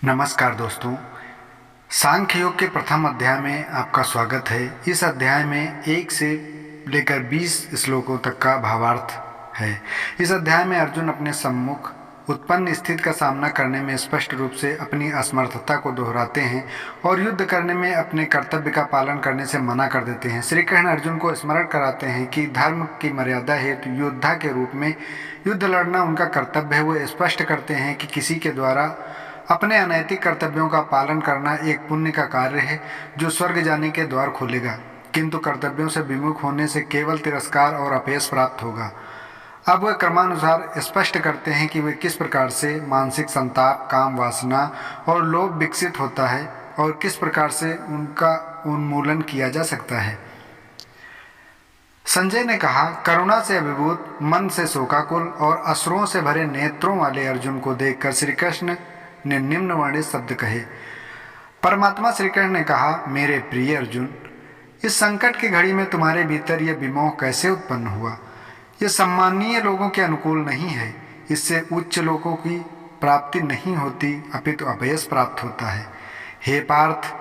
नमस्कार दोस्तों, सांख्य योग के प्रथम अध्याय में आपका स्वागत है। इस अध्याय में 1 से लेकर 20 श्लोकों तक का भावार्थ है। इस अध्याय में अर्जुन अपने सम्मुख उत्पन्न स्थिति का सामना करने में स्पष्ट रूप से अपनी असमर्थता को दोहराते हैं और युद्ध करने में अपने कर्तव्य का पालन करने से मना कर देते हैं। श्री कृष्ण अर्जुन को स्मरण कराते हैं कि धर्म की मर्यादा हेतु योद्धा के रूप में युद्ध लड़ना उनका कर्तव्य है। वो स्पष्ट करते हैं कि किसी के द्वारा अपने अनैतिक कर्तव्यों का पालन करना एक पुण्य का कार्य है जो स्वर्ग जाने के द्वार खोलेगा, किंतु कर्तव्यों से विमुख होने से केवल तिरस्कार और अपयश प्राप्त होगा। अब वह क्रमानुसार स्पष्ट करते हैं कि वे किस प्रकार से मानसिक संताप, काम वासना और लोभ विकसित होता है और किस प्रकार से उनका उन्मूलन किया जा सकता है। संजय ने कहा, करुणा से अभिभूत, मन से शोकाकुल और अश्रुओं से भरे नेत्रों वाले अर्जुन को देखकर श्री कृष्ण ने निम्न वर्णित शब्द कहे। परमात्मा श्री कृष्ण ने कहा, मेरे प्रिय अर्जुन, इस संकट की घड़ी में तुम्हारे भीतर यह विमोह कैसे उत्पन्न हुआ? यह सम्मानीय लोगों के अनुकूल नहीं है। इससे उच्च लोगों की प्राप्ति नहीं होती, अपितु अपयश प्राप्त होता है। हे पार्थ,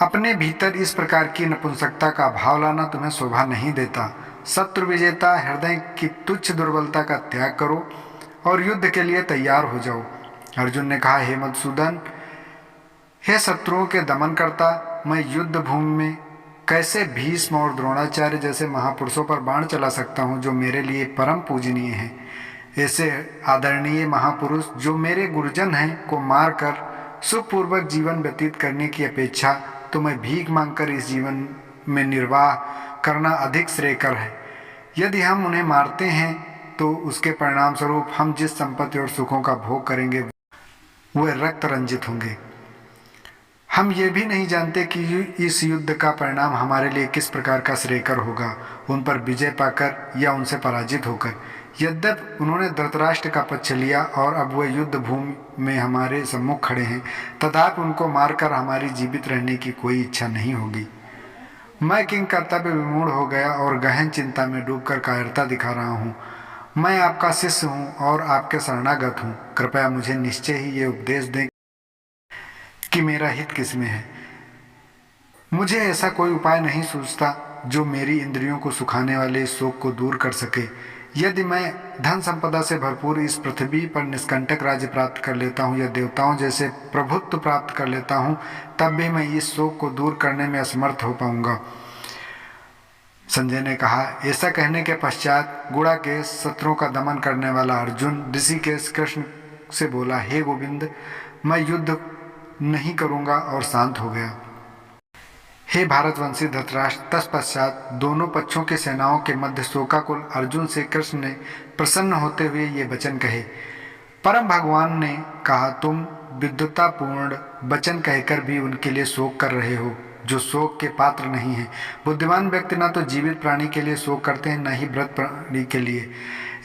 अपने भीतर इस प्रकार की नपुंसकता का भाव लाना तुम्हें शोभा नहीं देता। शत्रु विजेता हृदय की तुच्छ दुर्बलता का त्याग करो और युद्ध के लिए तैयार हो जाओ। अर्जुन ने कहा, हे मधुसूदन, हे शत्रुओं के दमन करता, मैं युद्ध भूमि में कैसे भीष्म और द्रोणाचार्य जैसे महापुरुषों पर बाण चला सकता हूँ जो मेरे लिए परम पूजनीय हैं। ऐसे आदरणीय महापुरुष जो मेरे गुरुजन हैं को मारकर सुखपूर्वक जीवन व्यतीत करने की अपेक्षा तो मैं भीख मांगकर इस जीवन में निर्वाह करना अधिक श्रेयकर है। यदि हम उन्हें मारते हैं तो उसके परिणाम स्वरूप हम जिस संपत्ति और सुखों का भोग करेंगे वे रक्त रंजित होंगे। हम ये भी नहीं जानते कि इस युद्ध का परिणाम हमारे लिए किस प्रकार का श्रेयकर होगा, उन पर विजय पाकर या उनसे पराजित होकर। यद्यपि उन्होंने धृतराष्ट्र का पक्ष लिया और अब वे युद्ध भूमि में हमारे सम्मुख खड़े हैं, तथापि उनको मारकर हमारी जीवित रहने की कोई इच्छा नहीं होगी। मैं किंग कर्तव्य विमूढ़ हो गया और गहन चिंता में डूबकर कायरता दिखा रहा हूँ। मैं आपका शिष्य हूँ और आपके शरणागत हूँ। कृपया मुझे निश्चय ही ये उपदेश दें कि मेरा हित किसमें है। मुझे ऐसा कोई उपाय नहीं सूझता जो मेरी इंद्रियों को सुखाने वाले इस शोक को दूर कर सके। यदि मैं धन संपदा से भरपूर इस पृथ्वी पर निष्कंटक राज्य प्राप्त कर लेता हूँ या देवताओं जैसे प्रभुत्व प्राप्त कर लेता हूँ, तब भी मैं इस शोक को दूर करने में असमर्थ हो पाऊंगा। संजय ने कहा, ऐसा कहने के पश्चात गुड़ा के शत्रुओं का दमन करने वाला अर्जुन ऋषिकेश कृष्ण से बोला, हे गोविंद, मैं युद्ध नहीं करूंगा और शांत हो गया। हे भारतवंशी धृतराष्ट्र, तत्पश्चात दोनों पक्षों की सेनाओं के मध्य शोकाकुल अर्जुन से कृष्ण ने प्रसन्न होते हुए ये वचन कहे। परम भगवान ने कहा, तुम विद्वतापूर्ण वचन कहकर भी उनके लिए शोक कर रहे हो जो शोक के पात्र नहीं है। बुद्धिमान व्यक्ति न तो जीवित प्राणी के लिए शोक करते हैं, न ही मृत प्राणी के लिए।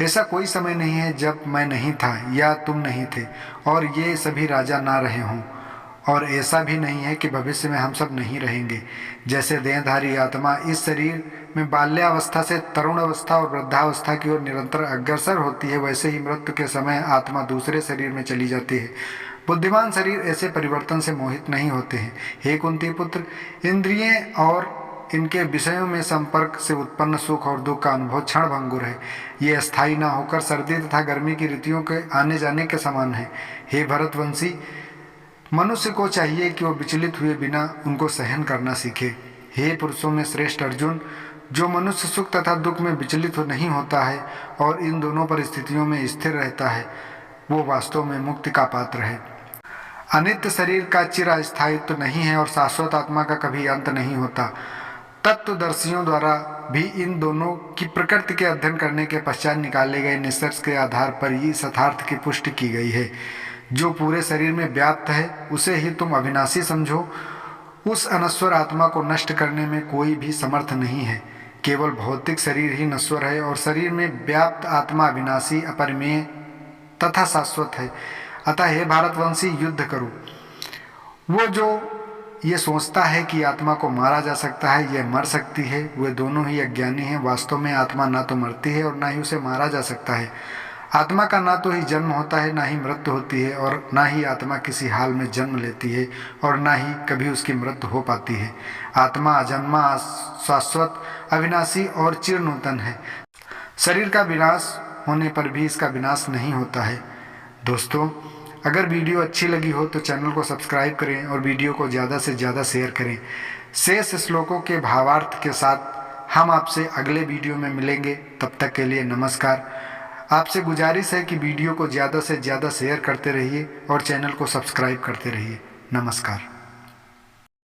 ऐसा कोई समय नहीं है जब मैं नहीं था या तुम नहीं थे और ये सभी राजा ना रहे हों, और ऐसा भी नहीं है कि भविष्य में हम सब नहीं रहेंगे। जैसे देहधारी आत्मा इस शरीर में बाल्यावस्था से तरुण अवस्था और वृद्धावस्था की ओर निरंतर अग्रसर होती है, वैसे ही मृत्यु के समय आत्मा दूसरे शरीर में चली जाती है। बुद्धिमान शरीर ऐसे परिवर्तन से मोहित नहीं होते हैं। हे कुंती पुत्र, इंद्रियें और इनके विषयों में संपर्क से उत्पन्न सुख और दुख का अनुभव क्षण भंगुर है। ये अस्थायी न होकर सर्दी तथा गर्मी की ऋतुओं के आने जाने के समान है। हे भरतवंशी, मनुष्य को चाहिए कि वह विचलित हुए बिना उनको सहन करना सीखे। हे पुरुषों में श्रेष्ठ अर्जुन, जो मनुष्य सुख तथा दुख में विचलित नहीं होता है और इन दोनों परिस्थितियों में स्थिर रहता है, वो वास्तव में मुक्ति का पात्र है। अनित्य शरीर का चिरस्थायित्व नहीं है और शाश्वत आत्मा का कभी अंत नहीं होता। तत्वदर्शियों द्वारा भी इन दोनों की प्रकृति के अध्ययन करने के पश्चात निकाले गए निष्कर्ष के आधार पर इस यथार्थ की पुष्टि की गई है। जो पूरे शरीर में व्याप्त है उसे ही तुम अविनाशी समझो। उस अनश्वर आत्मा को नष्ट करने में कोई भी समर्थ नहीं है। केवल भौतिक शरीर ही नश्वर है और शरीर में व्याप्त आत्मा अविनाशी, अपरिमेय तथा शाश्वत है। अतः हे भारतवंशी, युद्ध करो। वो जो ये सोचता है कि आत्मा को मारा जा सकता है, यह मर सकती है, वे दोनों ही अज्ञानी हैं। वास्तव में आत्मा ना तो मरती है और ना ही उसे मारा जा सकता है। आत्मा का ना तो ही जन्म होता है, ना ही मृत्यु होती है, और ना ही आत्मा किसी हाल में जन्म लेती है, और ना ही कभी उसकी मृत्यु हो पाती है। आत्मा अजन्मा, शाश्वत, अविनाशी और चिरनूतन है। शरीर का विनाश होने पर भी इसका विनाश नहीं होता है। दोस्तों, अगर वीडियो अच्छी लगी हो तो चैनल को सब्सक्राइब करें और वीडियो को ज़्यादा से ज़्यादा शेयर करें। शेष श्लोकों के भावार्थ के साथ हम आपसे अगले वीडियो में मिलेंगे। तब तक के लिए नमस्कार। आपसे गुजारिश है कि वीडियो को ज़्यादा से ज़्यादा शेयर करते रहिए और चैनल को सब्सक्राइब करते रहिए। नमस्कार।